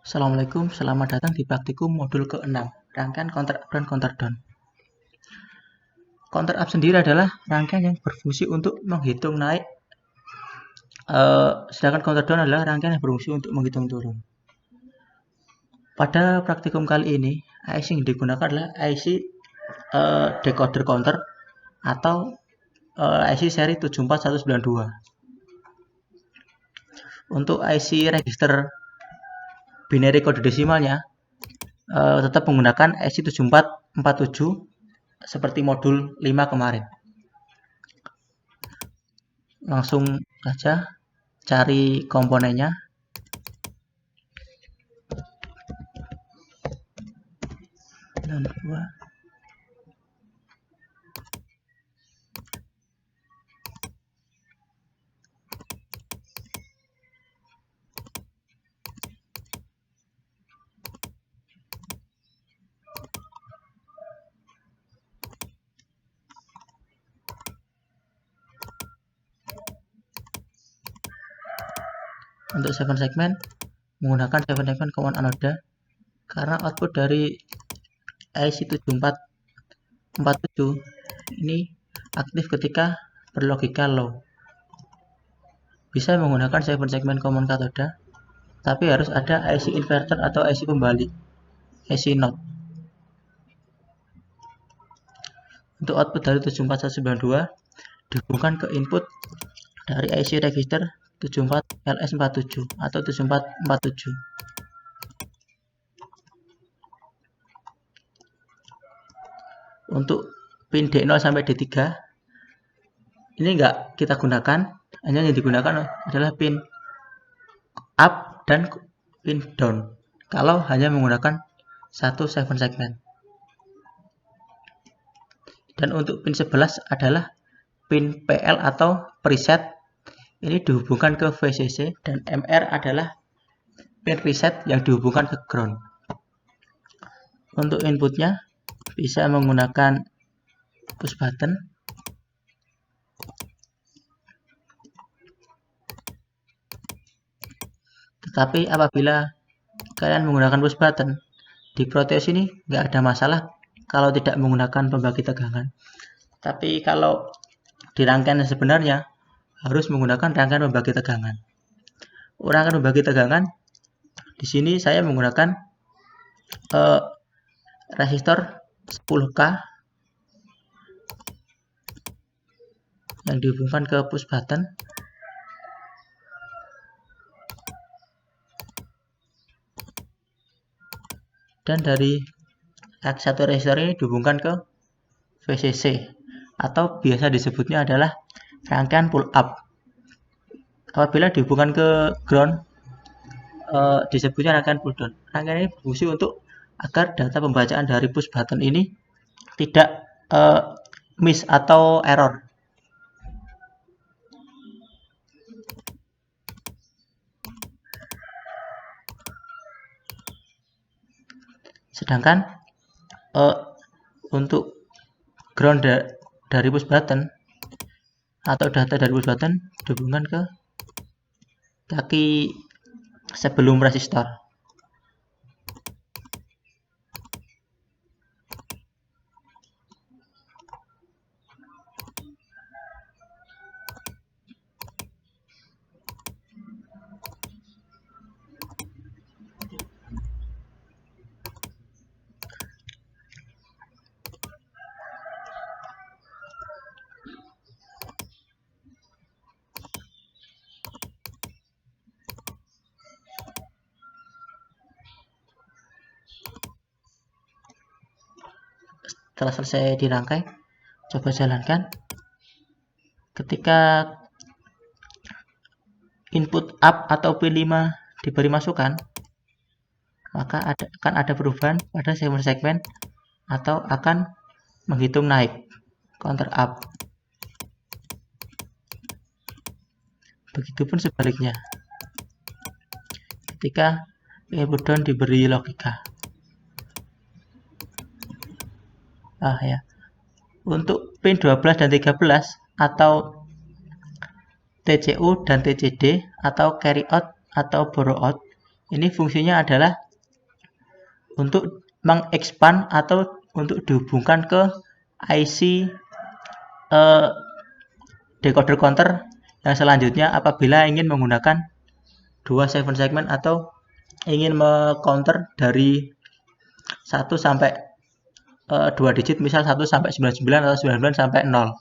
Assalamualaikum, selamat datang di praktikum modul ke-6, rangkaian counter up dan counter down. Counter up sendiri adalah rangkaian yang berfungsi untuk menghitung naik, sedangkan counter down adalah rangkaian yang berfungsi untuk menghitung turun. Pada praktikum kali ini, IC yang digunakan adalah IC decoder counter atau IC seri 74192. Untuk IC register binary kode desimalnya tetap menggunakan IC 7447 seperti modul 5 kemarin. Langsung saja cari komponennya. Dan untuk 7 segmen menggunakan 7 segmen common anoda karena output dari IC 7447 ini aktif ketika berlogika low. Bisa menggunakan 7 segmen common kathoda, tapi harus ada IC inverter atau IC pembalik, IC NOT. Untuk output dari 74192 dihubungkan ke input dari IC register 74LS47 atau 7447. Untuk pin D0 sampai D3 ini enggak kita gunakan, hanya yang digunakan adalah pin up dan pin down kalau hanya menggunakan satu 7 segmen. Dan untuk pin 11 adalah pin PL atau preset, ini dihubungkan ke VCC, dan MR adalah pin reset yang dihubungkan ke ground. Untuk inputnya bisa menggunakan push button, tetapi apabila kalian menggunakan push button di Proteus ini nggak ada masalah kalau tidak menggunakan pembagi tegangan. Tapi kalau di rangkaian sebenarnya harus menggunakan rangkaian pembagi tegangan. Rangkaian pembagi tegangan di sini saya menggunakan resistor 10K yang dihubungkan ke push button. Dan dari X1 resistor ini dihubungkan ke VCC atau biasa disebutnya adalah rangkaian pull up. Apabila dihubungkan ke ground disebutnya rangkaian pull down. Rangkaian ini berfungsi untuk agar data pembacaan dari push button ini tidak miss atau error. Sedangkan untuk ground dari push button atau data dari push button dihubungkan ke kaki sebelum resistor. Setelah selesai dirangkai, coba jalankan. Ketika input up atau P5 diberi masukan, maka akan ada perubahan pada segmen atau akan menghitung naik counter up. Begitupun sebaliknya ketika input down diberi logika. Untuk pin 12 dan 13 atau TCU dan TCD atau carry out atau borrow out ini fungsinya adalah untuk mengexpand atau untuk dihubungkan ke IC decoder counter yang selanjutnya apabila ingin menggunakan dua 7 segmen atau ingin me-counter dari 1 sampai 2 digit, misal 1 sampai 99 atau 99 sampai 0.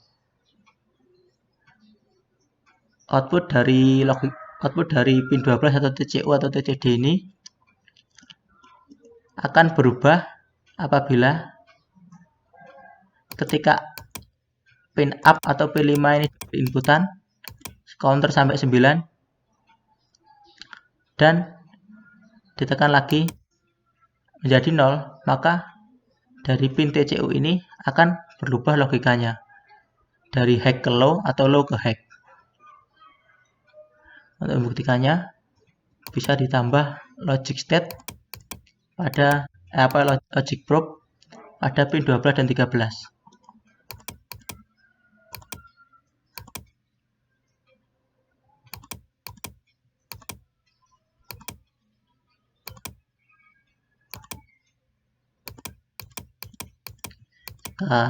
Output dari pin 12 atau TCU atau TCD ini akan berubah apabila ketika pin up atau pin 5 ini inputan counter sampai 9 dan ditekan lagi menjadi 0, maka dari pin TCU ini akan berubah logikanya dari high ke low atau low ke high. Untuk membuktikannya bisa ditambah logic state pada logic probe pada pin 12 dan 13.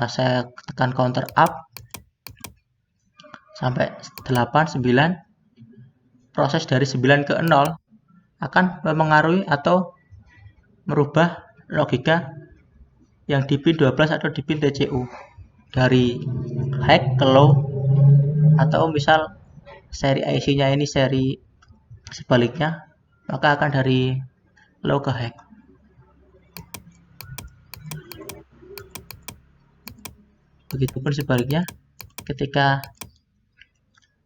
Saya tekan counter up sampai 8, 9, proses dari 9 ke 0 akan mempengaruhi atau merubah logika yang di pin 12 atau di pin TCU dari high ke low, atau misal seri IC-nya ini seri sebaliknya, maka akan dari low ke high. Begitupun sebaliknya, ketika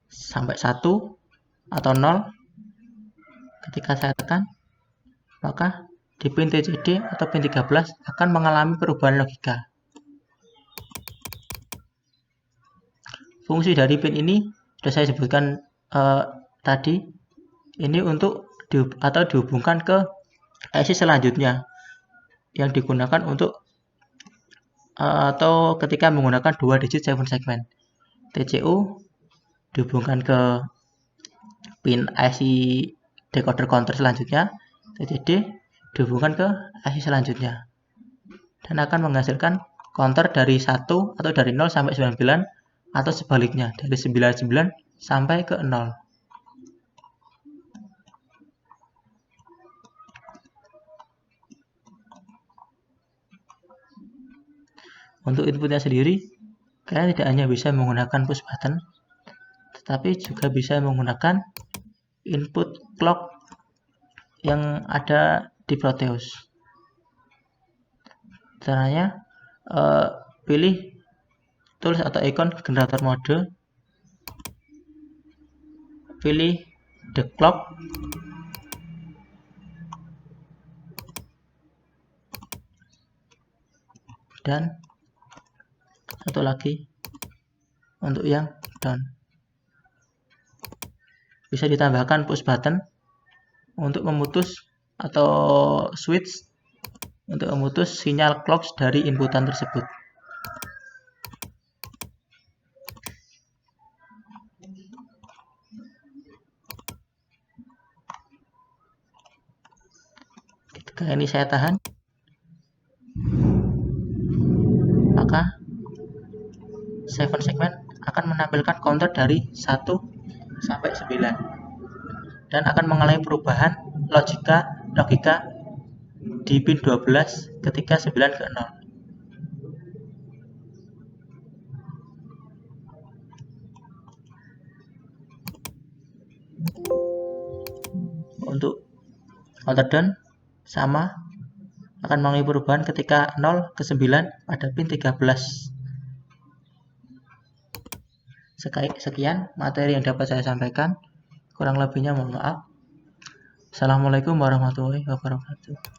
sampai 1 atau 0, ketika saya tekan, maka di pin TCD atau pin 13 akan mengalami perubahan logika. Fungsi dari pin ini sudah saya sebutkan tadi, ini untuk dihubungkan ke IC selanjutnya yang digunakan untuk atau ketika menggunakan 2 digit 7 segmen. TCU dihubungkan ke pin IC decoder counter selanjutnya, TCD dihubungkan ke IC selanjutnya, dan akan menghasilkan counter dari 1 atau dari 0 sampai 99 atau sebaliknya dari 99 sampai ke 0. Untuk inputnya sendiri, kalian tidak hanya bisa menggunakan push button, tetapi juga bisa menggunakan input clock yang ada di Proteus. Caranya, pilih tools atau ikon generator mode, pilih the clock, dan satu lagi untuk yang down. Bisa ditambahkan push button untuk memutus atau switch untuk memutus sinyal clock dari inputan tersebut. Ketika ini saya tahan, maka 7 segmen akan menampilkan counter dari 1 sampai 9 dan akan mengalami perubahan logika di pin 12 ketika 9 ke 0. Untuk counter down sama, akan mengalami perubahan ketika 0 ke 9 pada pin 13. Sekian materi yang dapat saya sampaikan. Kurang lebihnya mohon maaf. Assalamualaikum warahmatullahi wabarakatuh.